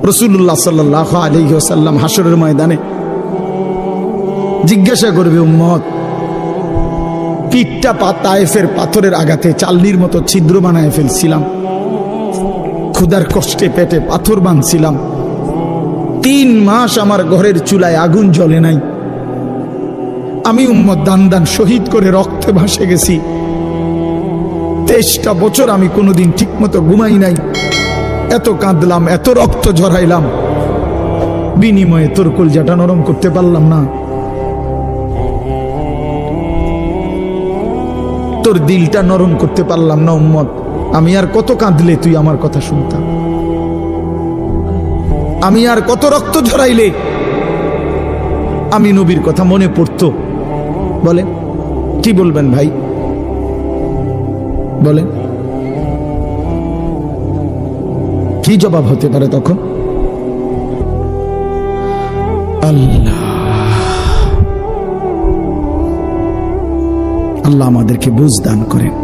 রাসূলুল্লাহ সাল্লাল্লাহু আলাইহি ওয়াসাল্লাম হাসরের ময়দানে জিজ্ঞাসা করবে, উম্মত, পিঠটা তায়েফের পাথরের আঘাতে চালনির মতো ছিদ্র বানায় ফেলছিলাম, ক্ষুধার কষ্টে পেটে পাথর বাঁধছিলাম, 3 মাস আমার ঘরের চুলায় আগুন জ্বলে নাই, আমি উম্মত দান দান শহীদ করে রক্তে ভাসে গেছি, 23টা বছর আমি কোনোদিন ঠিক মতো ঘুমাই নাই, এত কাঁদলাম, এত রক্ত ঝরাইলাম, বিনিময়ে তোর কলজাটা নরম করতে পারলাম না, তোর দিলটা নরম করতে পারলাম না উম্মত। আমি আর কত কাঁদলে তুই আমার কথা শুনতাম? আমি আর কত রক্ত ঝরাইলে আমি নবীর কথা মনে পড়তো? বলেন, কি বলবেন ভাই? বলেন, কি জবাব হতে পারে তখন? আল্লাহ আল্লাহ আমাদেরকে বুঝ দান করেন।